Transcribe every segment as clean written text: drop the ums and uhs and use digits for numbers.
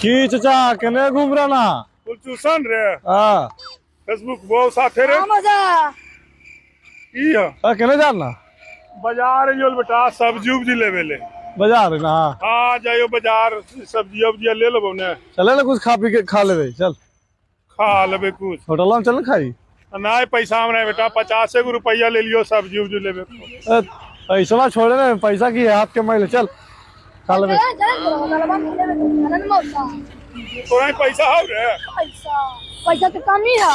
की चाचा केने घूम रहा ना चूसन रे हाँ फेसबुक वो साथे रे की केने जाना बाजार जो बेटा सब्जी उब्जी लेवे ले बाजार ना हाँ जाइयो बाजार सब्जी उब्जी ले लो ने चले ना कुछ खा पी के खा ले चल खा लेबे कुछ होटल में चल खाई ना पैसा हमरा बेटा 50 रुपया ले लियो सब्जी उब्जी लेबे पैसा छोड़े ना पैसा की हाथ के मैले चल खा ले तोरा पैसा हो रे पैसा तो कम ही है।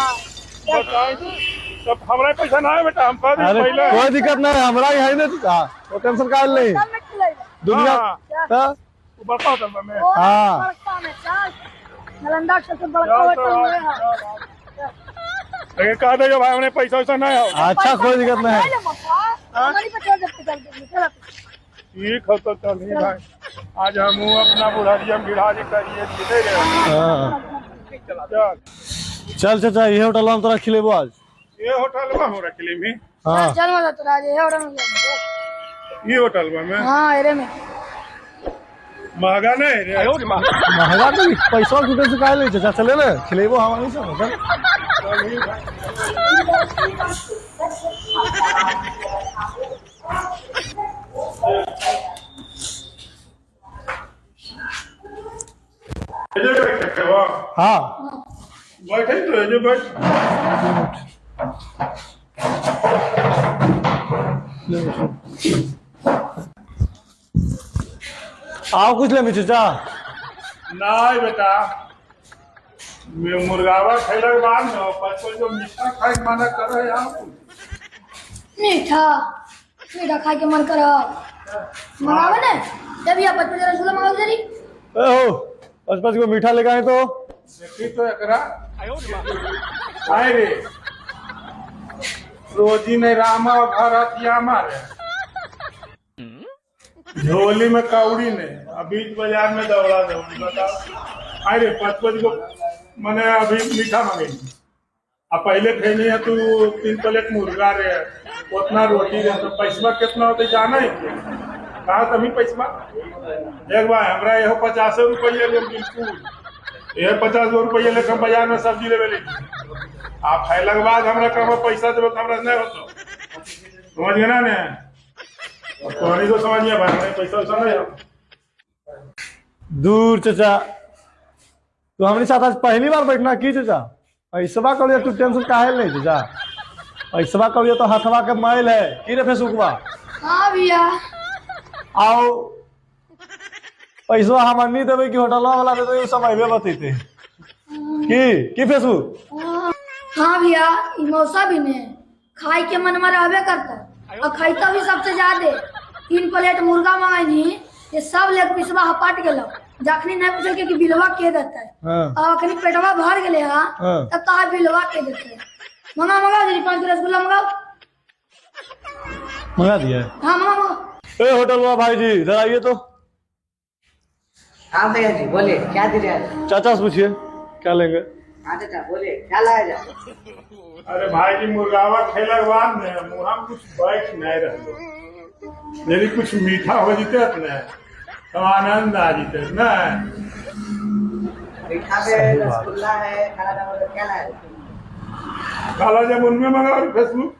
तब हमरा पैसा ना है बेटा हम कह दे अरे पहले कोई दिक्कत नहीं हमरा ही है ना वो टेंशन का नहीं दुनिया हाँ। हाँ बड़का होटल में हाँ। नालंदा सबसे बड़का होटल है। लेकिन कह दे भाई हमने पैसा वैसा नहीं हो अच्छा कोई दिक्कत नहीं है हमारी पचास चल ठीक हो तो चलिए भाई आज हम अपना बुढ़ारिया गिरा जी करिए जीते रहे हाँ। चल चल चाचा ये होटल में तोरा खिलेबो आज ये होटल में हो रखली में हाँ चल मजा तो राजे है और हम ये होटल में हां एरे में महंगा नहीं रे महंगा तो पैसा छूटे से काहे ले चाचा चले ना खिलेबो हमारे सब चल हाँ बैठे तो जो बैठ आओ कुछ ले चाचा नहीं बेटा मैं मुर्गावा खैला के बाद न पचपन जो मीठा खाए के मना कर रहे हैं मीठा मीठा खा के मन करा मंगावे ने जब ये 55 रसगुल्ला मंगाओ जरी ए हो 55 को मीठा लेके आए तो देखी तो एकरा आए रे रोजी ने रामा घर हथिया मारे झोली में कौड़ी ने बीच बाजार में दौड़ा दौड़ी बताओ अरे 55 को मैंने अभी मीठा मंगेगी अब पहले खेनी है तू 3 प्लेट मुर्गा रे उतना रोटी रे तो पैसा कितना होते जाना है कहा तभी पैसा एक बार हमरा यह 50 रुपये ले बिल्कुल ये 50 रुपये लेकर बाजार में सब्जी लेवे ले आप खैला के बाद हमरा कब पैसा देवे तो हमरा नहीं होता समझ गए ना ने तोहनी तो समझिए भाई नहीं पैसा वैसा नहीं है दूर चाचा तो हमारे साथ आज पहली बार बैठना की चाचा ऐसबा करिए तू टेंशन काहे नहीं चाचा ऐसबा करिए तो हथवा के मैल है की रे फेसबुकवा हां भैया आओ पैसा हम नहीं देवे कि होटल वाला दे तो समय में बतेते की फेसबुक हां भैया ई मौसा भी ने खाई के मन में रहबे करता और खाइता भी सबसे ज्यादा 3 प्लेट मुर्गा मंगाई ये सब लेग पिसवा हपाट गेलो जखनी नहीं पूछल कि बिलवा के देता है हाँ। और अखनी पेटवा भर गेले हां हाँ। तब कहा बिलवा के देते है मंगा जरी 5 रसगुल्ला मंगाओ मंगा दिया हां मंगा ए होटल वाला भाई जी इधर आइए तो हाँ भैया जी बोलिए क्या दे रहे हैं? चाचा से पूछिए क्या लेंगे हाँ चाचा बोलिए क्या लाया जाए? अरे भाई जी मुर्गावा खेला के बाद में मुहा में कुछ बैठ नहीं रहे यदि कुछ मीठा हो जीते ना तो आनंद आ जीते ना मीठा में रसगुल्ला है काला जामुन है, क्या लाया जाए? काला जामुन में मंगा फेसबुक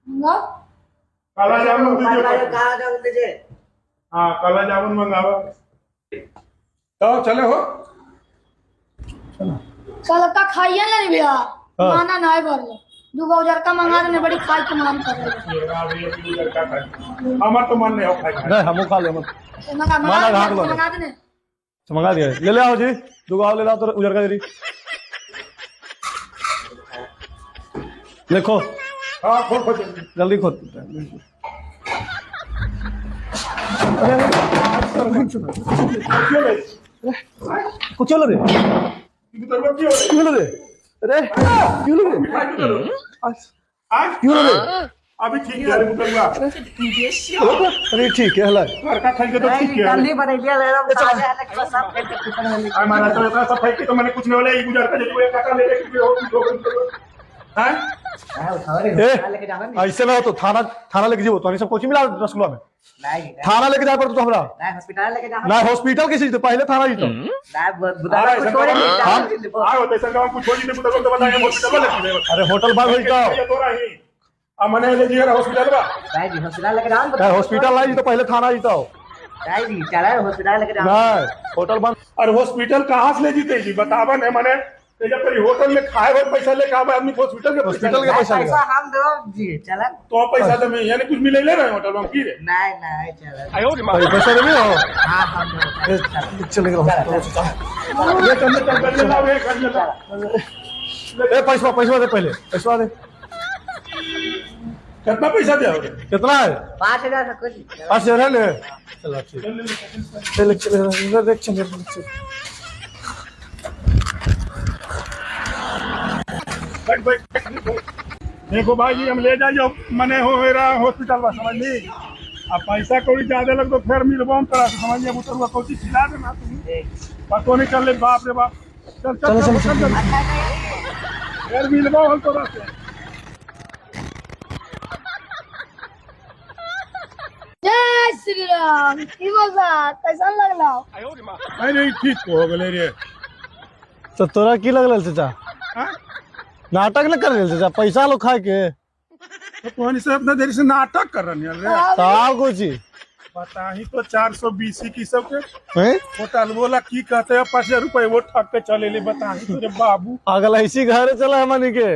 मंगाओ काला जामुन दीजिए काला जामुन दीजिए। हाँ काला जामुन मंगावा तो चले हो कल तक खाइए ना भैया माना नहीं भर लो 2000 का मंगा देने बड़ी खाई के मन कर रही हमार तो मन नहीं हो खाए नहीं हम खा ले मंगा माना घाट लो। मंगा देने मंगा दिया ले ले आओ जी दो आओ ले लाओ तो उजर का जरी लिखो हाँ खोल खोल जल्दी खोल कुछ लो रे क्यों लो रे अरे क्यों लो रे आज क्यों लो रे अभी ठीक है मुतलवा अरे ठीक है हला घर का खाएंगे तो ठीक है जल्दी बनेलिया ले रहा हूँ ताजा है ना सब खेल के टिफिन में लिखा। हमारा तो इतना सब फेंक के तो मैंने कुछ नहीं बोला एक गुजार का जो एक काका ले लेके हो हैं लेके जाना नहीं ऐसे में हो तो थाना थाना लेके जीवो तो सब कोची मिला रसगुल्ला में नहीं थाना लेके जाए पड़तो हमरा नहीं हॉस्पिटल लेके जाना ना हॉस्पिटल के चीज तो पहले थाना जीतो नहीं बुधारा को छोड़ नहीं आ होते सर का कुछ छोड़ी नहीं तो बताएंगे हॉस्पिटल लेके अरे होटल बंद होई तो ये तोरा ही आ मने ले जिया हॉस्पिटल बा नहीं जी हॉस्पिटल लेके जाना क्या हॉस्पिटल लाई तो पहले थाना जीतो नहीं जी चला हॉस्पिटल लेके जाना नहीं होटल बंद और हॉस्पिटल कहाँ से ले जीते जी बतावा नहीं मने जब पर होटल में खाए और पैसा लेके आवे आदमी हॉस्पिटल के हॉस्पिटल के पैसा पैसा हम दो जी चला तो पैसा तो मैं यानी कुछ मिले ले रहे होटल में की रे नहीं नहीं चला पैसा नहीं हो हाँ हम दो चलेगा ये चल लाओ ये कर ले ए पैसा दे पहले पैसा दे कितना पैसा दिया रे कितना है 5,000 से कुछ 5,000 है ले चलो ठीक चल देख चल देखो भाई जी हम ले जाइए मने हो मेरा हॉस्पिटल बा समझ ली अब पैसा कोई ज्यादा लग तो फिर मिलबो हम तरह से समझ लिया उतरवा कोची खिला देना तुम पतो नहीं चल ले बाप रे बाप चल फिर मिलबो हम तरह से जय श्री राम की मौसा कैसा लगला अरे ठीक हो गले रे तो तोरा की लगल चाचा हाँ? नाटक न कर चाचा पैसा लो खाए के तो तोहनी से अपना देरी से नाटक कर रही है रे साहब कोची बता ही तो 420 की सब के हैं होटल बोला की कहते हैं 5,000 रुपए वो ठग के चले ले बता ही तेरे बाबू अगला इसी घर चला है मनी के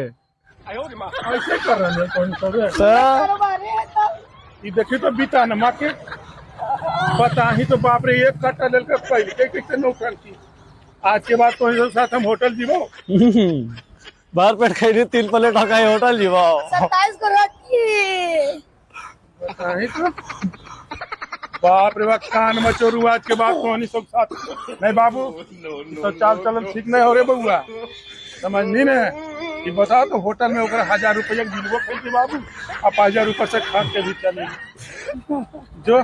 ऐसे कर रहे हैं कौन सब रे तो ये देखी तो बीता नमा के बता ही तो बाप रे एक कट्टा लेल के पहले के कितने नौकर की आज के बाद तो साथ हम होटल जीवो बाहर पेट खाई 3 प्लेट हकाई होटल जीवा 27 करोड़ की बता ही तो बाप रे बाप कान मचोरू आज के बाद तो सब साथ नहीं बाबू तो चाल चलन ठीक नहीं हो रे बउआ समझनी ने ये बता तो होटल में ओकरा 1,000 रुपया गिनबो कई बाबू आप 1,000 रुपये से खा के भी चले जो